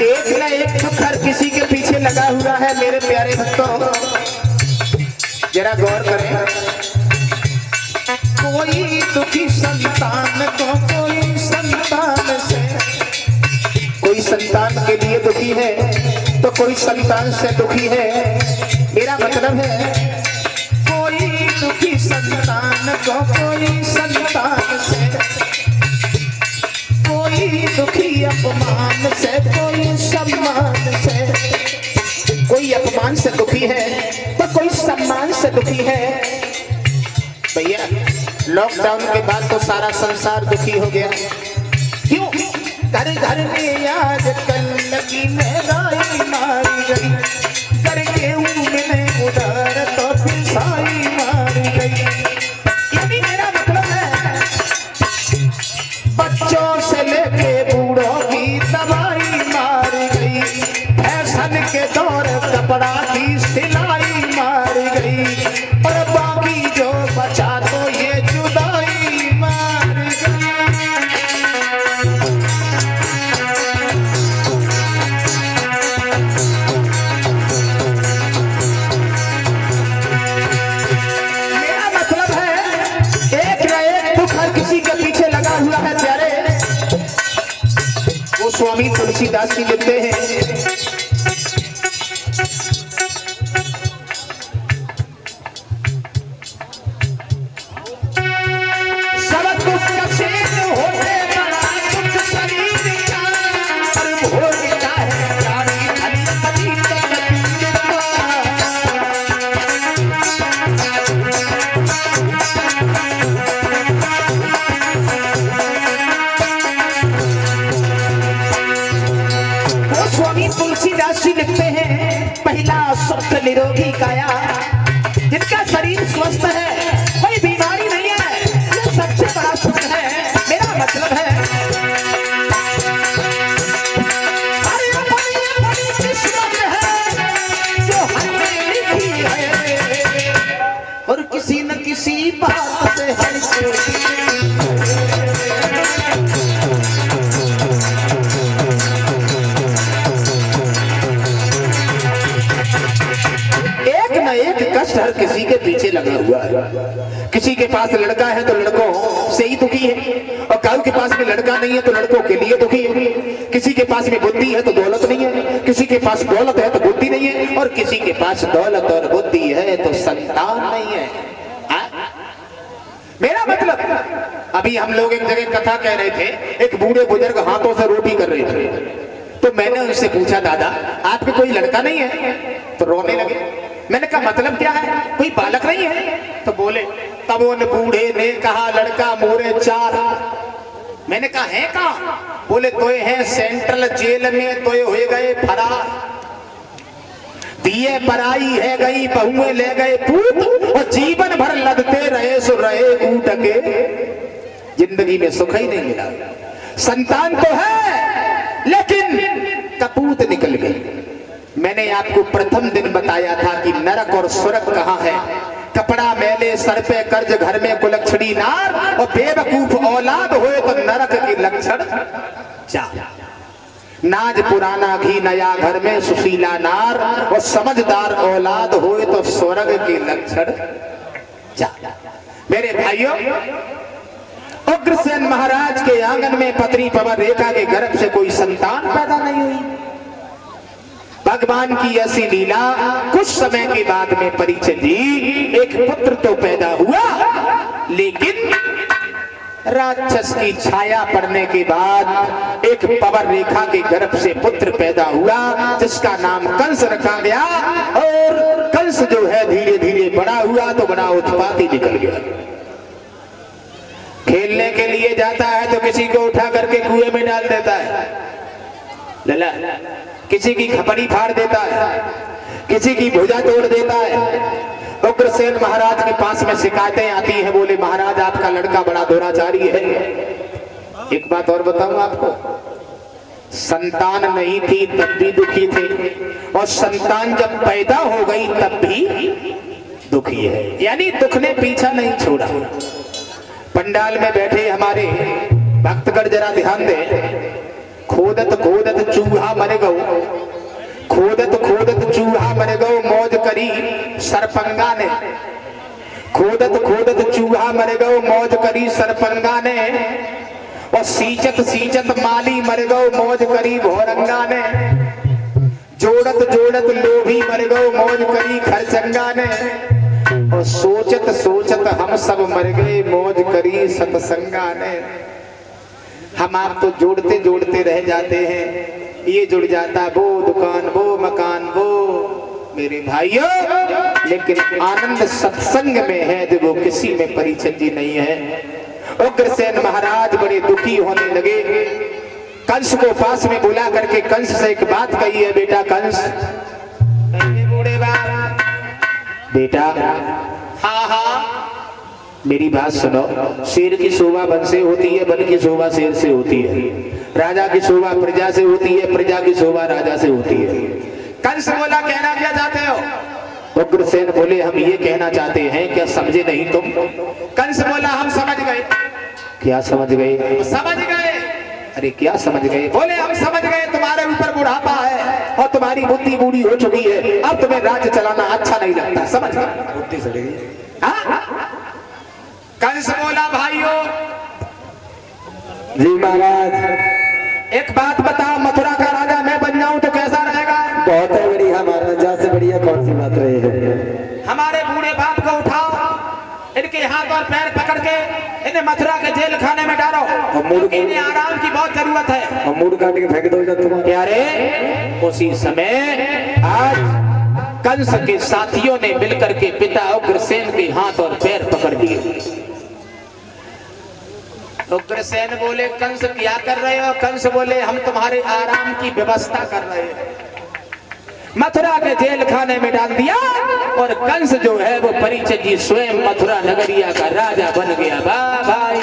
एक न एक दुख हर किसी के पीछे लगा हुआ है मेरे प्यारे भक्तों, जरा गौर करें। कोई दुखी संतान को कोई संतान से, कोई संतान के लिए दुखी है तो कोई संतान से दुखी है। मेरा मतलब है कोई दुखी संतान को कोई संतान से, कोई दुखी अपमान से कोई सम्मान से। कोई अपमान से दुखी है तो कोई सम्मान से दुखी है। भैया लॉकडाउन के बाद तो सारा संसार दुखी हो गया। क्यों? घर घर में आज कल की महंगाई मारी गई, घर के में उधार तो पिसाई मारी गई। यानी मेरा मतलब है बच्चों से लेके बूढ़ों की दवाई मारी गई, फैशन के दौर कपड़ा की सिलाई मारी गई, और बाकी जो बचा तो ये जुदाई मारी गई। मेरा मतलब है एक न एक दुख हर किसी के पीछे लगा हुआ है प्यारे। वो स्वामी तुलसीदास जी लिखते हैं, तुलसीदास जी लिखते हैं, पहला स्वस्थ निरोगी काया, जिनका शरीर स्वस्थ है कोई बीमारी नहीं है, ये सबसे बड़ा सुख है। मेरा मतलब है अरे बड़ी किस्मत है जो हमने लिखी है, और किसी न किसी बात से हर एक कष्ट हर किसी के पीछे लगा हुआ है। किसी के पास लड़का है तो लड़कों से ही दुखी है, और काऊ के पास में लड़का नहीं है तो लड़कों के लिए दुखी है। किसी के पास में बुद्धि है तो दौलत नहीं है, किसी के पास दौलत है तो बुद्धि नहीं है, और किसी के पास दौलत और बुद्धि है तो संतान नहीं है। मेरा मतलब अभी हम लोग एक जगह कथा कह रहे थे, एक बूढ़े बुजुर्ग हाथों से रोटी कर रहे थे, तो मैंने उनसे पूछा, दादा आपके कोई लड़का नहीं है? तो रोने लगे। मैंने कहा मतलब क्या है, कोई बालक नहीं है? तो बोले, तब उन बूढ़े ने कहा, लड़का मोरे 4। मैंने कहा है कहां? बोले तोए हैं सेंट्रल जेल में, तोए हुए गए फरार, दिए पराई है गई बहुएं ले गए पूत, और जीवन भर लदते रहे सो रहे ऊट के, जिंदगी में सुख ही नहीं मिला। संतान तो है लेकिन कपूत निकल गई। मैंने आपको प्रथम दिन बताया था कि नरक और स्वर्ग कहाँ है। कपड़ा मैले सर पे कर्ज घर में कुलक्षणी नार, और बेवकूफ औलाद होए तो नरक के लक्षण जा। नाज पुराना घी नया घर में सुशीला नार, और समझदार औलाद होए तो स्वर्ग के लक्षण जा। मेरे भाइयों, उग्रसेन महाराज के आंगन में पत्री पवन रेखा के गर्भ से कोई संतान पैदा नहीं हुई। भगवान की ऐसी लीला कुछ समय के बाद में परिचय दी, एक पुत्र तो पैदा हुआ, लेकिन राक्षस की छाया पड़ने के बाद एक पवन रेखा के गर्भ से पुत्र पैदा हुआ, जिसका नाम कंस रखा गया। और कंस जो है धीरे धीरे बड़ा हुआ तो बड़ा उत्पाती निकल गया। खेलने के लिए जाता है तो किसी को उठा करके कुएं में डाल देता है, लला, किसी की खपड़ी फाड़ देता है, किसी की भुजा तोड़ देता है। उग्रसेन महाराज के पास में शिकायतें आती हैं, बोले महाराज आपका लड़का बड़ा दुराचारी है। एक बात और बताऊं आपको, संतान नहीं थी तब भी दुखी थे, और संतान जब पैदा हो गई तब भी दुखी है। यानी दुख ने पीछा नहीं छोड़ा। पंडाल में बैठे हमारे भक्तगण जरा ध्यान दें, खोदत खोदत चूहा मर गो, खोदत खोदत चूहा मर गो, मौज करी सरपंगा ने। खोदत खोदत चूहा मर गो, मौज करी सरपंगा ने। और सींचत सींचत माली मर गो, मौज करी भोरंगा ने। जोड़त जोड़त लोभी मर गो, मौज करी खरचंगा ने। और सोचत सोचत हम सब मर गए, मौज करी सतसंगा ने। हम आप तो जोड़ते जोड़ते रह जाते हैं, ये जुड़ जाता वो दुकान वो मकान वो मेरे भाइयों, लेकिन आनंद सत्संग में है जो वो किसी में परिचय जी नहीं है। उग्रसेन महाराज बड़े दुखी होने लगे। कंस को पास में बुला करके कंस से एक बात कही है, बेटा कंस, बूढ़े बाप, बेटा हाँ हाँ मेरी बात सुनो, शेर की शोभा वन से होती है, वन की शोभा शेर से होती है, राजा की शोभा प्रजा से होती है, प्रजा की शोभा राजा से होती है। कंस बोला कहना क्या चाहते हो? उग्रसेन बोले हम ये कहना चाहते हैं, क्या समझे नहीं तुम? कंस बोला हम समझ गए। क्या समझ गए? समझ गए। अरे क्या समझ गए? बोले हम समझ गए तुम्हारे ऊपर बुढ़ापा है और तुम्हारी बुद्धि बूढ़ी हो चुकी है, अब तुम्हें राज्य चलाना अच्छा नहीं लगता, समझ गए? बुद्धि सड़ेगी। कंस बोला भाइयों जी महाराज, एक बात बताओ, मथुरा का राजा मैं बन जाऊं तो कैसा रहेगा? बहुत है बढ़िया महाराजा, से बढ़िया कौन सी बात रही है? हमारे बूढ़े बाप को उठाओ, इनके हाथ और पैर पकड़ के इन्हें मथुरा के जेल खाने में डालो, क्योंकि इन्हें आराम की बहुत जरूरत है। और मूड काट के फेंक दो तुम्हारे प्यारे। उसी समय आज कंस के साथियों ने मिलकर के पिता उग्रसेन के हाथ और पैर पकड़ दिए। उग्रसेन बोले कंस क्या कर रहे हो? कंस बोले हम तुम्हारे आराम की व्यवस्था कर रहे हैं। मथुरा के जेल खाने में डाल दिया और कंस जो है वो परिचय जी स्वयं मथुरा नगरिया का राजा बन गया। वाह वाह